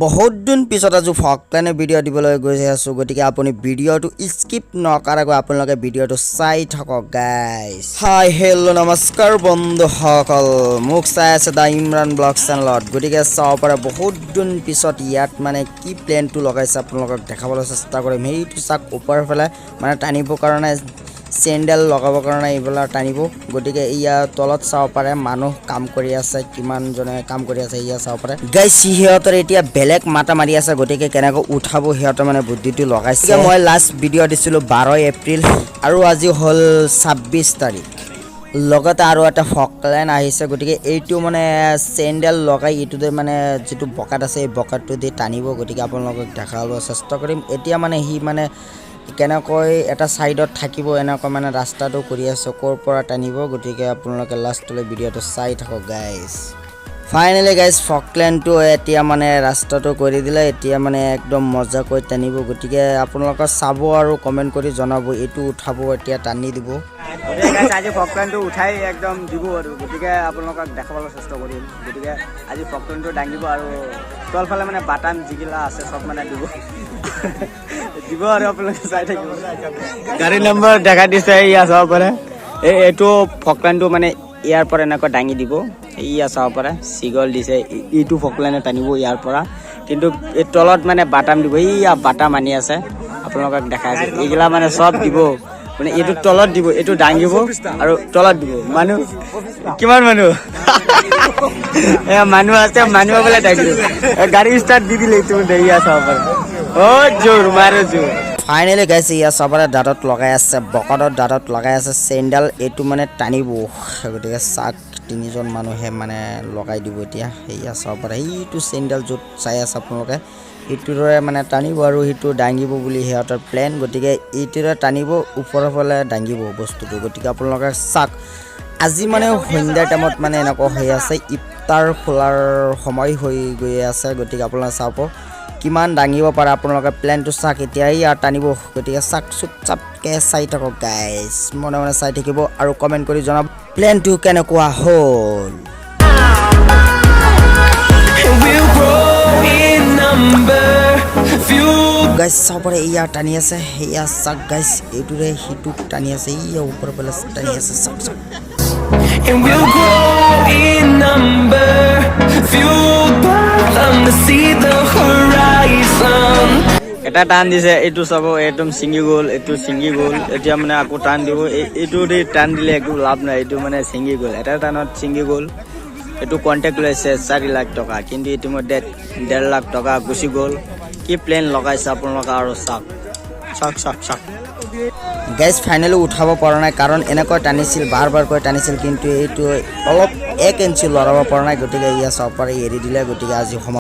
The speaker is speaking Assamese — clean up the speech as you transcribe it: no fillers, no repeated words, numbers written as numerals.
बहुत दिन पिছত आज फकलाइने भिडिओ दिबलै গৈছে আছো গতিকে আপুনি ভিডিওটো স্কিপ নকৰাকৈ আপোনালোকে ভিডিওটো চাই থাকক গাইস হাই হেল্লো নমস্কাৰ বন্ধুসকল মোক চাই আছে দা ইমৰান ব্লগ চেনেলত গতিকে চাও পাৰে বহুত দিন পিছত ইয়াত মানে কি প্লেনটো লগাইছে আপোনালোকক দেখাবলৈ চেষ্টা কৰিম এইটো চাক ওপৰ ফালে মানে টানিব কাৰণে চেন্ডেল লগাবৰ কাৰণে ইবলা টানিব গটিকে ইয়া তলত চাও পাৰে মানুহ কাম কৰি আছে কিমান জনে কাম কৰি আছে ইয়া চাও পাৰে গাইস হিহঁতৰ এতিয়া বেলেগ মাতা মাৰি আছে গটিকে কেনেকৈ উঠাব হিহঁতৰ মানে বুদ্ধিটো লগাইছে মই লাষ্ট ভিডিও দিছিলো 12 এপ্ৰিল আৰু আজি হল 26 তাৰিখ লগতে আৰু এটা ফকলাইন আহিছে গটিকে এইটো মানে চেন্ডেল লগাই ইটোতে মানে যেটো বকাত আছে এই বকাটো দি টানিব গটিকে আপোনালোকক দেখাবলৈ চেষ্টা কৰিম এতিয়া মানে হি মানে কেনেকৈ এটা সাইডত থাকিব এনেকৈ মানে ৰাস্তাটো কৰি আছে কোৰ পৰা টানিব গটিকে আপোনালোকে লাষ্টলৈ ভিডিওটো চাই থাকক গাইস ফাইনালি গাইস ফকলেনটো এতিয়া মানে ৰাস্তাটো কৰি দিলে এতিয়া মানে একদম মজাকৈ টানিব গটিকে আপোনালোকে চাব আৰু কমেন্ট কৰি জনাব এটো উঠাব এতিয়া টানি দিব গাইস আজি ফকলেনটো উঠাই একদম দিব আৰু গটিকে আপোনালোকক দেখাবলৈ চেষ্টা কৰিম গটিকে আজি ফকলেনটো ডাঙিব আৰু তলফালে মানে বাটাম জিগিলা আছে সব মানে দিব দিব আৰু আপোনালোকে চাই থাকিব গাড়ী নম্বৰ দেখা দিছে ইয়া চাব পাৰে এটো ফকলেনটো মানে ইয়াৰ পৰা এনেকৈ ডাঙি দিব ইয়া চাব পাৰে সিগল দিছে ইটো ফকলেনে টানিব ইয়াৰ পৰা কিন্তু এই তলত মানে বাটাম দিব ইয়া বাটাম আনি আছে আপোনালোকক দেখাইছে এইগিলা মানে সব দিব মানে এটো তলত দিব এটো ডাঙিব আৰু তলত দিব মানুহ কিমান মানুহ এ মানুহ আছে মানুহ বলে ডাঙিব গাড়ী স্টার্ট দি দিলে তুমি ইয়া চাব পাৰে ও জোৰ মাৰে জোৰ ফাইনালি গাইস ইয়া সবৰে দাঁতত লগাই আছে বকৰৰ দাঁতত লগাই আছে চেন্ডেল এটো মানে টানিব গটিকে সাক তিনিজন মানুহে মানে লগাই দিব এতিয়া ইয়া সবৰে এইটো চেন্ডেল যত চাই আছে আপোনালোকে ইটোৰে মানে টানিব আৰু হিটো ডাঙিব বুলি হেতৰ প্ল্যান গটিকে ইটোৰে টানিব ওপৰৰ ফালে ডাঙিব বস্তুটো গটিকে আপোনালোকে সাক আজি মানে সন্ধ্যাৰ টাইমত মানে এনেকৈ হৈ আছে ইফতাৰ খোলাৰ সময় হৈ গৈ আছে গটিকে আপোনালোকে চাব কিমান ডাঙিব পাৰে আপোনালোকে প্ল্যানটো চাক এতিয়া ইয়াৰ টানিব গটিকে চাক চুপচাপকে চাই থাকক গাইস মনে মনে চাই থাকিব আৰু কমেন্ট কৰি জনাব প্ল্যানটো কেনেকুৱা হ'ল গাইস চাপৰে ইয়া টানি আছে ইয়া চাক গাইস এইটোৰে হিটু টানি আছে ইয়া ওপৰ ফালে টানি আছে চাক চাক And we'll grow in number, fueled by them to see the horizon. এটা টান দিছে এইটো চাব একদম সিঙ্গি গল এইটো সিঙ্গি গল এতিয়া মানে আকৌ টান দিব এইটো দি টান দিলে একো লাভ নাই এইটো মানে সিঙ্গি গল এটা টানত সিঙ্গি গল এইটো কন্টেক্ট লৈছে 4 লাখ টকা কিন্তু ইতিমধ্যে 1.5 লাখ টকা গুচি গল কি প্লেন লগাইছে আপোনালোকে আৰু চাক চাক চাক চাক গাইস ফাইনালি উঠাব পৰা নাই কাৰণ এনেকৈ টানিছিল বাৰ কৈ টানিছিল কিন্তু এইটো অলপ 1 ইঞ্চি লৰাব পৰা নাই গটিকে ইয়া সব পাৰে এৰি দিলে গটিকে আজি